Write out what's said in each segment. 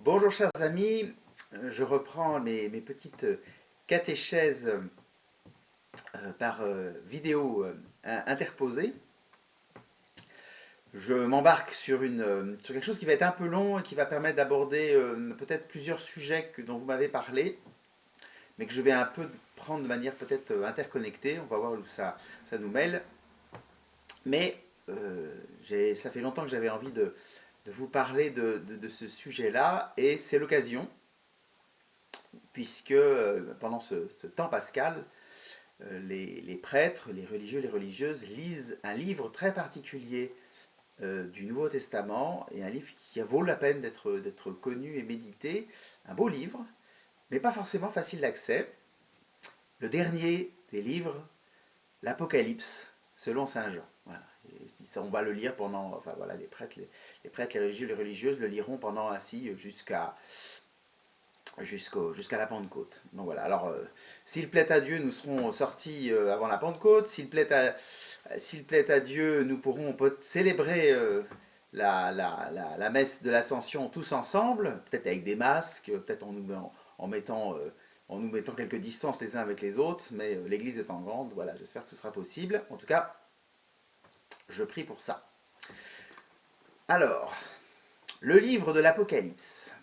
Bonjour chers amis, je reprends mes petites catéchèses par vidéo interposée. Je m'embarque sur quelque chose qui va être un peu long et qui va permettre d'aborder peut-être plusieurs sujets dont vous m'avez parlé, mais que je vais un peu prendre de manière peut-être interconnectée. On va voir où ça nous mêle. Mais ça fait longtemps que j'avais envie de vous parler de ce sujet-là et c'est l'occasion puisque pendant ce temps pascal, les prêtres, les religieux, les religieuses lisent un livre très particulier du Nouveau Testament, et un livre qui vaut la peine d'être connu et médité, un beau livre, mais pas forcément facile d'accès. Le dernier des livres, l'Apocalypse, selon Saint Jean. Voilà. On va le lire pendant, enfin voilà, les prêtres, les religieux, les religieuses le liront pendant ainsi jusqu'à la Pentecôte. Donc voilà, alors s'il plaît à Dieu, nous serons sortis avant la Pentecôte. S'il plaît à Dieu, nous pourrons célébrer la messe de l'Ascension tous ensemble, peut-être avec des masques, peut-être en nous mettant quelques distances les uns avec les autres, mais l'église étant grande, voilà, j'espère que ce sera possible. En tout cas, je prie pour ça. Alors, le livre de l'Apocalypse.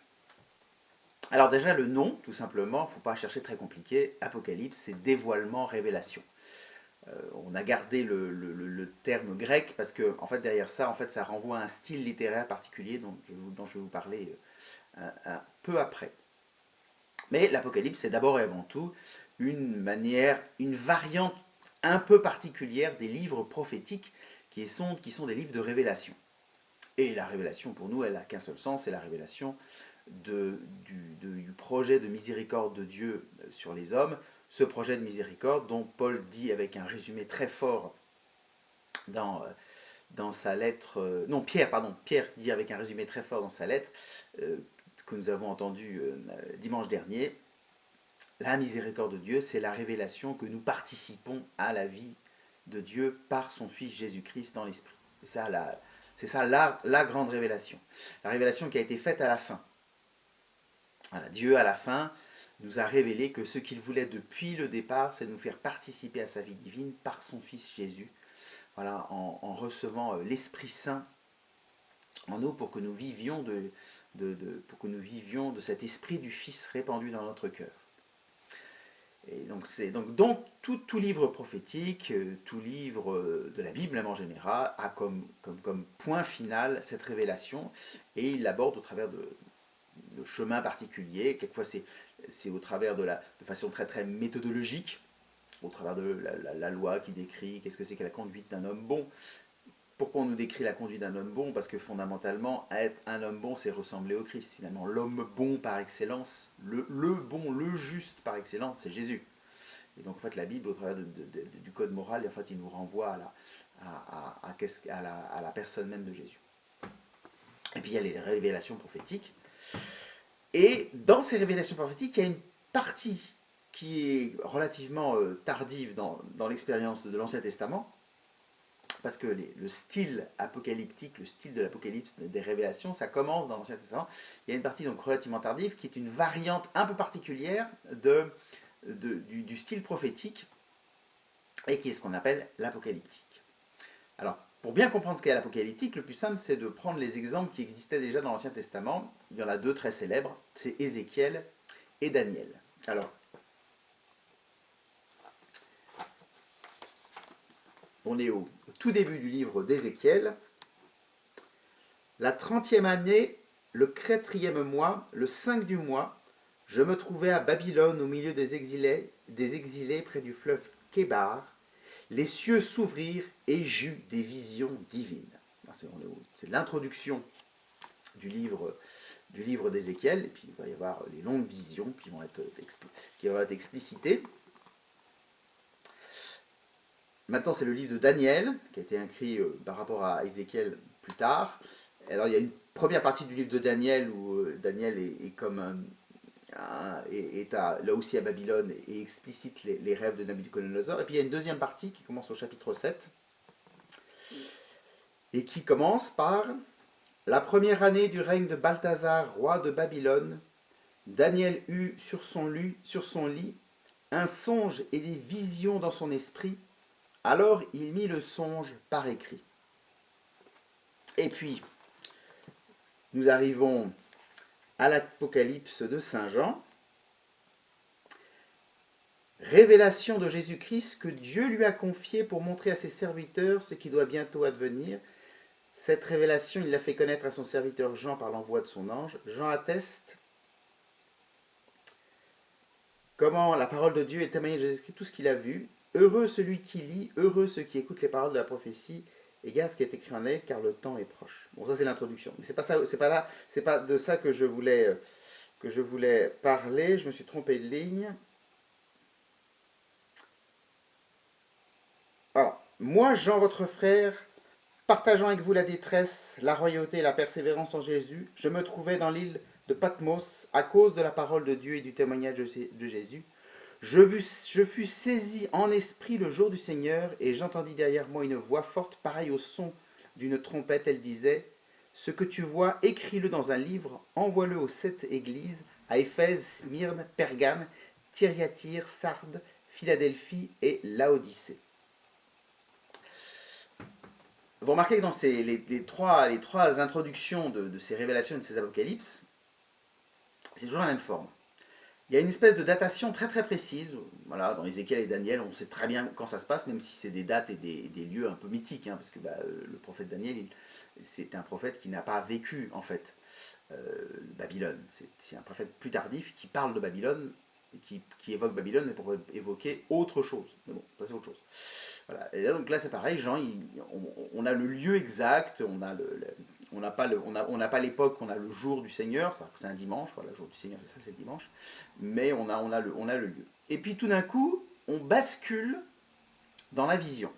Alors déjà le nom, tout simplement, il ne faut pas chercher très compliqué. Apocalypse, c'est dévoilement, révélation. On a gardé le terme grec parce que en fait derrière ça, en fait, ça renvoie à un style littéraire particulier dont je vais vous parler un peu après. Mais l'Apocalypse, c'est d'abord et avant tout une variante un peu particulière des livres prophétiques qui sont des livres de révélation. Et la révélation, pour nous, elle n'a qu'un seul sens, c'est la révélation du projet de miséricorde de Dieu sur les hommes, ce projet de miséricorde dont Paul dit avec un résumé très fort dans sa lettre, non Pierre dit avec un résumé très fort dans sa lettre que nous avons entendu dimanche dernier. La miséricorde de Dieu, c'est la révélation que nous participons à la vie de Dieu par son Fils Jésus-Christ dans l'Esprit. C'est ça la grande révélation. La révélation qui a été faite à la fin. Voilà, Dieu, à la fin, nous a révélé que ce qu'il voulait depuis le départ, c'est de nous faire participer à sa vie divine par son Fils Jésus, voilà, en recevant l'Esprit Saint en nous pour que nous vivions de cet esprit du Fils répandu dans notre cœur. Et donc tout livre prophétique, tout livre de la Bible même en général, a comme point final cette révélation, et il l'aborde au travers de chemins particuliers. Quelquefois c'est au travers de façon très très méthodologique, au travers de la loi qui décrit qu'est-ce que c'est que la conduite d'un homme bon. Pourquoi on nous décrit la conduite d'un homme bon? Parce que fondamentalement, être un homme bon, c'est ressembler au Christ. Finalement, l'homme bon par excellence, le bon, le juste par excellence, c'est Jésus. Et donc en fait, la Bible, au travers du code moral, en fait, il nous renvoie à la personne même de Jésus. Et puis il y a les révélations prophétiques. Et dans ces révélations prophétiques, il y a une partie qui est relativement tardive dans l'expérience de l'Ancien Testament, parce que le style apocalyptique, le style de l'Apocalypse, des révélations, ça commence dans l'Ancien Testament. Il y a une partie donc relativement tardive qui est une variante un peu particulière du style prophétique, et qui est ce qu'on appelle l'apocalyptique. Alors, pour bien comprendre ce qu'est l'apocalyptique, le plus simple, c'est de prendre les exemples qui existaient déjà dans l'Ancien Testament. Il y en a deux très célèbres, c'est Ézéchiel et Daniel. Alors, on est au tout début du livre d'Ézéchiel. La 30e année, le 4e mois, le 5 du mois, je me trouvais à Babylone au milieu des exilés près du fleuve Kébar. Les cieux s'ouvrirent et j'eus des visions divines. C'est l'introduction du livre d'Ézéchiel, et puis il va y avoir les longues visions qui vont être explicitées. Maintenant, c'est le livre de Daniel, qui a été écrit par rapport à Ézéchiel plus tard. Alors, il y a une première partie du livre de Daniel où Daniel est comme là aussi à Babylone et explicite les rêves de Nabuchodonosor. Et puis il y a une deuxième partie qui commence au chapitre 7 et qui commence par La première année du règne de Balthazar, roi de Babylone, Daniel eut sur son lit un songe et des visions dans son esprit. Alors il mit le songe par écrit. Et puis, nous arrivons à l'Apocalypse de Saint Jean. Révélation de Jésus-Christ que Dieu lui a confiée pour montrer à ses serviteurs ce qui doit bientôt advenir. Cette révélation, il l'a fait connaître à son serviteur Jean par l'envoi de son ange. Jean atteste comment la parole de Dieu est témoignée de Jésus-Christ, tout ce qu'il a vu. Heureux celui qui lit, heureux ceux qui écoutent les paroles de la prophétie et gardent ce qui est écrit en elle, car le temps est proche. Bon, ça c'est l'introduction. Mais c'est pas ça, c'est pas de ça que je voulais parler. Je me suis trompé de ligne. Alors, moi, Jean, votre frère, partageant avec vous la détresse, la royauté et la persévérance en Jésus, je me trouvais dans l'île de Patmos à cause de la parole de Dieu et du témoignage de Jésus. Je fus saisi en esprit le jour du Seigneur, et j'entendis derrière moi une voix forte, pareille au son d'une trompette. Elle disait, « Ce que tu vois, écris-le dans un livre, envoie-le aux 7 églises, à Éphèse, Smyrne, Pergame, Thyatire, Sardes, Philadelphie et Laodicée. » Vous remarquez que dans les trois introductions de ces révélations et de ces apocalypses, c'est toujours la même forme. Il y a une espèce de datation très très précise. Voilà, dans Ézéchiel et Daniel, on sait très bien quand ça se passe, même si c'est des dates et des lieux un peu mythiques, parce que le prophète Daniel, c'est un prophète qui n'a pas vécu en fait Babylone. C'est un prophète plus tardif qui parle de Babylone, qui évoque Babylone, mais pour évoquer autre chose. Mais bon, ça c'est autre chose. Voilà. Et là, donc là c'est pareil, Jean, on a le lieu exact, on n'a pas l'époque, on a le jour du Seigneur, c'est un dimanche, voilà, le jour du Seigneur, c'est ça, c'est le dimanche, mais on a le lieu. Et puis tout d'un coup, on bascule dans la vision,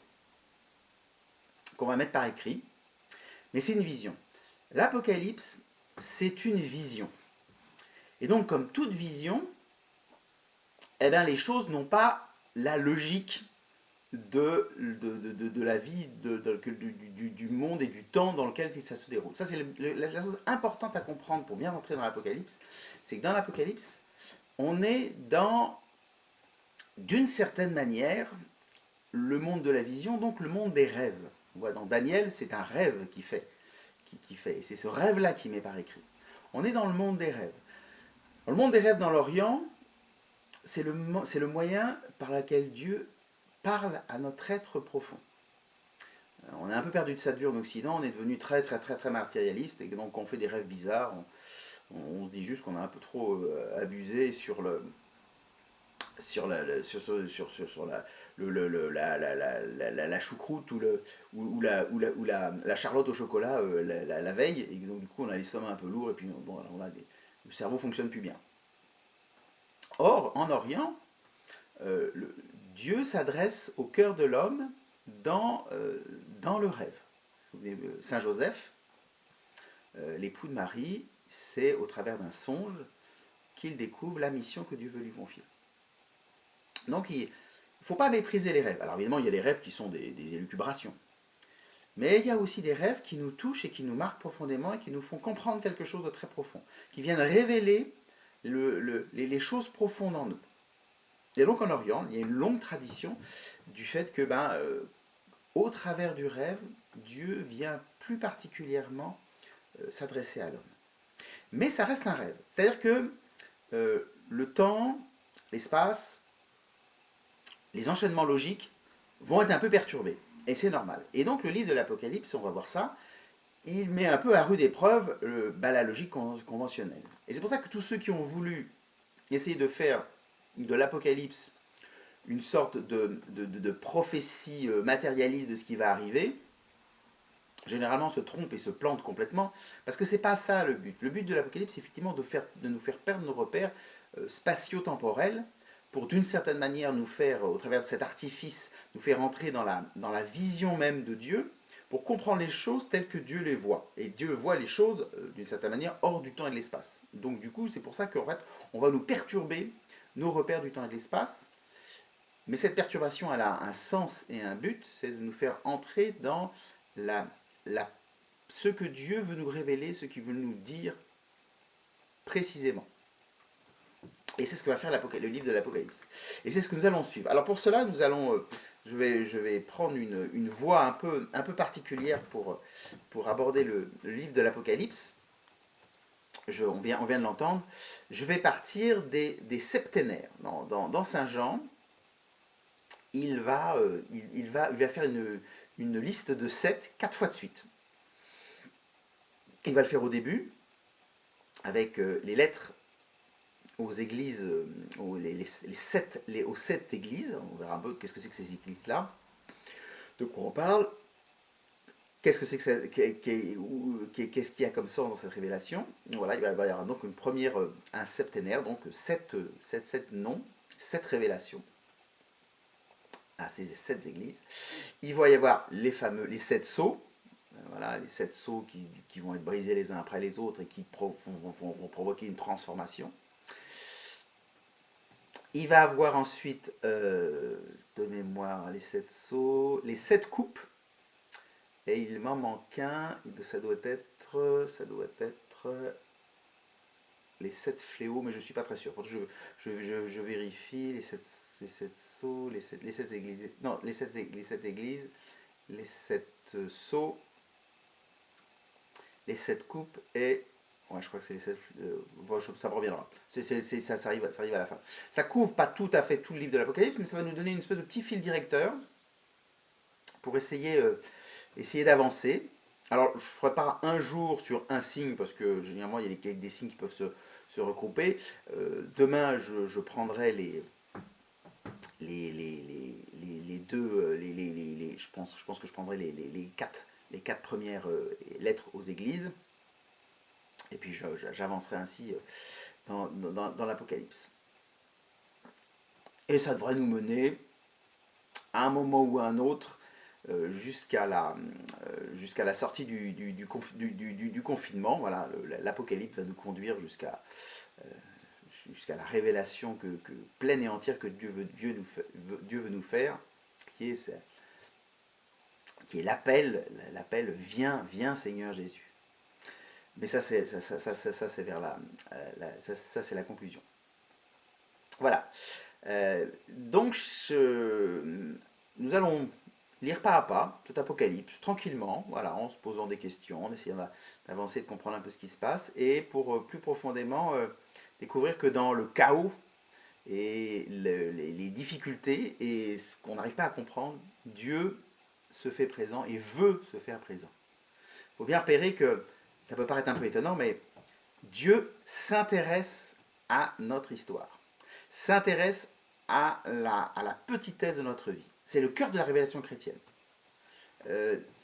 qu'on va mettre par écrit, mais c'est une vision. L'Apocalypse, c'est une vision. Et donc, comme toute vision, eh bien, les choses n'ont pas la logique de la vie, du monde et du temps dans lequel ça se déroule. Ça, c'est la chose importante à comprendre pour bien rentrer dans l'Apocalypse, c'est que dans l'Apocalypse, on est dans, d'une certaine manière, le monde de la vision, donc le monde des rêves. On voit dans Daniel, c'est un rêve qui fait, et c'est ce rêve-là qui met par écrit. On est dans le monde des rêves. Dans le monde des rêves dans l'Orient, c'est le moyen par lequel Dieu parle à notre être profond. On est un peu perdu de sa vue en Occident, on est devenu très très très très matérialiste, et donc on fait des rêves bizarres, on se dit juste qu'on a un peu trop abusé sur la choucroute ou la charlotte au chocolat la veille, et donc du coup on a l'estomac un peu lourd, et puis bon, le cerveau fonctionne plus bien. Or, en Orient, Dieu s'adresse au cœur de l'homme dans le rêve. Saint Joseph, l'époux de Marie, c'est au travers d'un songe qu'il découvre la mission que Dieu veut lui confier. Donc il ne faut pas mépriser les rêves. Alors évidemment, il y a des rêves qui sont des élucubrations. Mais il y a aussi des rêves qui nous touchent et qui nous marquent profondément et qui nous font comprendre quelque chose de très profond, qui viennent révéler les choses profondes en nous. Et donc en Orient, il y a une longue tradition du fait que, au travers du rêve, Dieu vient plus particulièrement s'adresser à l'homme. Mais ça reste un rêve. C'est-à-dire que le temps, l'espace, les enchaînements logiques vont être un peu perturbés. Et c'est normal. Et donc le livre de l'Apocalypse, on va voir ça, il met un peu à rude épreuve la logique conventionnelle. Et c'est pour ça que tous ceux qui ont voulu essayer de faire de l'Apocalypse une sorte de prophétie matérialiste de ce qui va arriver, généralement se trompent et se plantent complètement, parce que c'est pas ça le but. Le but de l'Apocalypse, c'est effectivement de nous faire perdre nos repères spatio-temporels, pour d'une certaine manière nous faire, au travers de cet artifice, nous faire entrer dans la vision même de Dieu, pour comprendre les choses telles que Dieu les voit. Et Dieu voit les choses, d'une certaine manière, hors du temps et de l'espace. Donc du coup, c'est pour ça qu'en fait, on va nous perturber nos repères du temps et de l'espace. Mais cette perturbation, elle a un sens et un but, c'est de nous faire entrer dans la ce que Dieu veut nous révéler, ce qu'il veut nous dire précisément. Et c'est ce que va faire le livre de l'Apocalypse. Et c'est ce que nous allons suivre. Alors pour cela, je vais prendre une voie un peu particulière pour aborder le livre de l'Apocalypse. On vient de l'entendre. Je vais partir des septénaires. Dans Saint Jean, il va faire une liste de 7, 4 fois de suite. Il va le faire au début, avec les lettres aux églises, aux 7 églises. On verra un peu qu'est-ce que c'est que ces églises-là, de quoi on parle, qu'est-ce que c'est que qu'est-ce qu'il y a comme sens dans cette révélation. Voilà, il va y avoir donc un septénaire, donc 7 noms, 7 révélations à ces 7 églises. Il va y avoir les 7 sceaux. Voilà, les 7 sceaux qui vont être brisés les uns après les autres et qui vont provoquer une transformation. Il va avoir ensuite, de mémoire, les 7 sceaux, les 7 coupes, et il m'en manque un, ça doit être les 7 fléaux, mais je ne suis pas très sûr. Je vérifie les 7 sceaux, les 7 églises, non, les 7 églises, les 7 sceaux, les 7 coupes et... Ouais, je crois que c'est les 7... ça me reviendra. Ça arrive à la fin. Ça couvre pas tout à fait tout le livre de l'Apocalypse, mais ça va nous donner une espèce de petit fil directeur pour essayer d'avancer. Alors, je ne ferai pas un jour sur un signe, parce que généralement, il y a des signes qui peuvent se regrouper. Demain, je prendrai les deux... je pense que je prendrai les quatre premières lettres aux églises. Et puis j'avancerai ainsi dans l'Apocalypse. Et ça devrait nous mener, à un moment ou à un autre, jusqu'à la sortie du confinement. Voilà, l'Apocalypse va nous conduire jusqu'à la révélation pleine et entière que Dieu veut nous faire, qui est l'appel viens Seigneur Jésus. Mais ça c'est vers ça c'est la conclusion. Voilà. Donc nous allons lire pas à pas tout Apocalypse tranquillement, voilà, en se posant des questions, en essayant d'avancer, de comprendre un peu ce qui se passe, et pour plus profondément découvrir que dans le chaos et les difficultés et ce qu'on n'arrive pas à comprendre, Dieu se fait présent et veut se faire présent. Il faut bien repérer que ça peut paraître un peu étonnant, mais Dieu s'intéresse à notre histoire, s'intéresse à la petitesse de notre vie. C'est le cœur de la révélation chrétienne.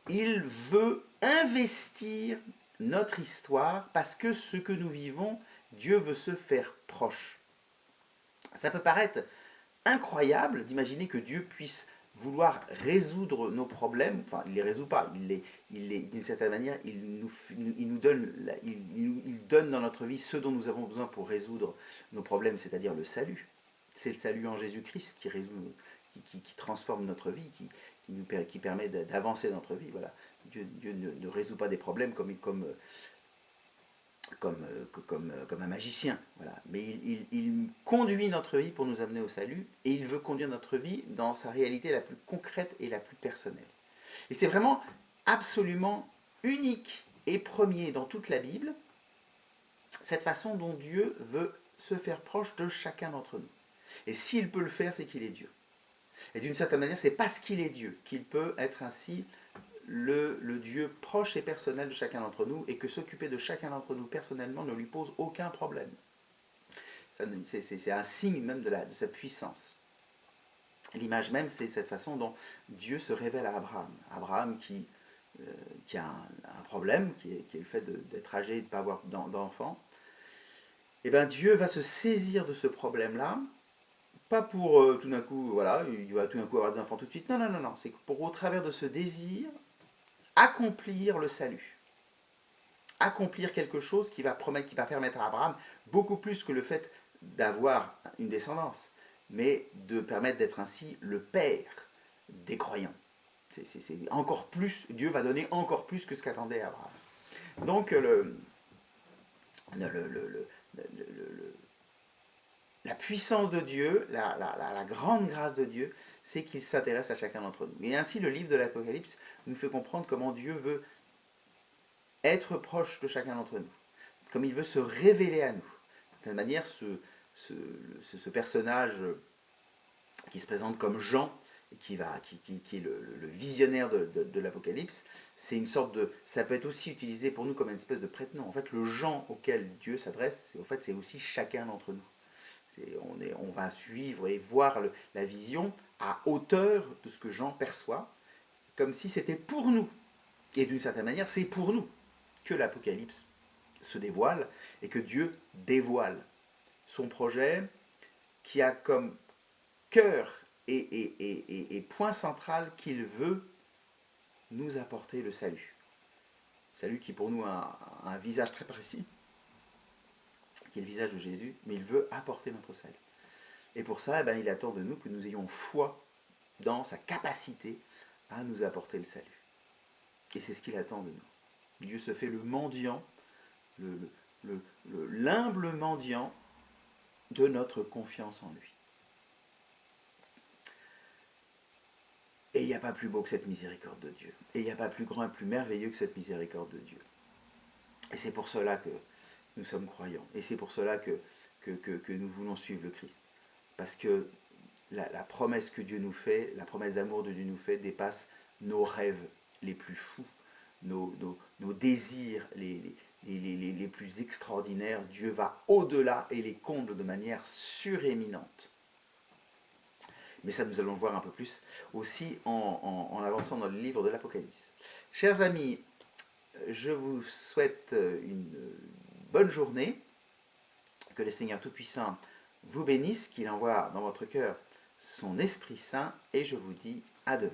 Il veut investir notre histoire parce que ce que nous vivons, Dieu veut se faire proche. Ça peut paraître incroyable d'imaginer que Dieu puisse vouloir résoudre nos problèmes. Enfin, il ne les résout pas. D'une certaine manière, il donne dans notre vie ce dont nous avons besoin pour résoudre nos problèmes, c'est-à-dire le salut. C'est le salut en Jésus-Christ qui transforme notre vie, qui permet d'avancer dans notre vie. Voilà. Dieu ne résout pas des problèmes comme un magicien. Voilà. Mais il conduit notre vie pour nous amener au salut, et il veut conduire notre vie dans sa réalité la plus concrète et la plus personnelle. Et c'est vraiment absolument unique et premier dans toute la Bible, cette façon dont Dieu veut se faire proche de chacun d'entre nous. Et s'il peut le faire, c'est qu'il est Dieu. Et d'une certaine manière, c'est parce qu'il est Dieu qu'il peut être ainsi le Dieu proche et personnel de chacun d'entre nous, et que s'occuper de chacun d'entre nous personnellement ne lui pose aucun problème. C'est un signe même de sa puissance. L'image même, c'est cette façon dont Dieu se révèle à Abraham. Abraham qui a un problème, qui est le fait d'être âgé et de ne pas avoir d'enfant. Et bien Dieu va se saisir de ce problème-là, pas pour tout d'un coup, voilà, il va tout d'un coup avoir des enfants tout de suite. Non. C'est pour, au travers de ce désir, accomplir le salut. Accomplir quelque chose qui va permettre à Abraham, beaucoup plus que le fait d'avoir une descendance, mais de permettre d'être ainsi le père des croyants. C'est encore plus, Dieu va donner encore plus que ce qu'attendait Abraham. Donc le- le- le- le- la puissance de Dieu, la grande grâce de Dieu, c'est qu'il s'intéresse à chacun d'entre nous. Et ainsi, le livre de l'Apocalypse nous fait comprendre comment Dieu veut être proche de chacun d'entre nous, comme il veut se révéler à nous. De cette manière, ce personnage qui se présente comme Jean, qui est le visionnaire de l'Apocalypse, c'est une sorte de, ça peut être aussi utilisé pour nous comme une espèce de prête-nom. En fait, le Jean auquel Dieu s'adresse, c'est aussi chacun d'entre nous. On va suivre et voir la vision à hauteur de ce que Jean perçoit, comme si c'était pour nous. Et d'une certaine manière, c'est pour nous que l'Apocalypse se dévoile et que Dieu dévoile son projet qui a comme cœur et point central qu'il veut nous apporter le salut. Salut qui pour nous a un visage très précis, qui est le visage de Jésus, mais il veut apporter notre salut. Et pour ça, il attend de nous que nous ayons foi dans sa capacité à nous apporter le salut. Et c'est ce qu'il attend de nous. Dieu se fait le mendiant, l'humble mendiant de notre confiance en lui. Et il n'y a pas plus beau que cette miséricorde de Dieu. Et il n'y a pas plus grand et plus merveilleux que cette miséricorde de Dieu. Et c'est pour cela que nous sommes croyants. Et c'est pour cela que nous voulons suivre le Christ. Parce que la promesse que Dieu nous fait, la promesse d'amour de Dieu nous fait, dépasse nos rêves les plus fous, nos désirs les plus extraordinaires. Dieu va au-delà et les comble de manière suréminente. Mais ça, nous allons le voir un peu plus aussi en avançant dans le livre de l'Apocalypse. Chers amis, je vous souhaite une bonne journée. Que le Seigneur Tout-Puissant vous bénisse, qu'il envoie dans votre cœur son Esprit Saint, et je vous dis à demain.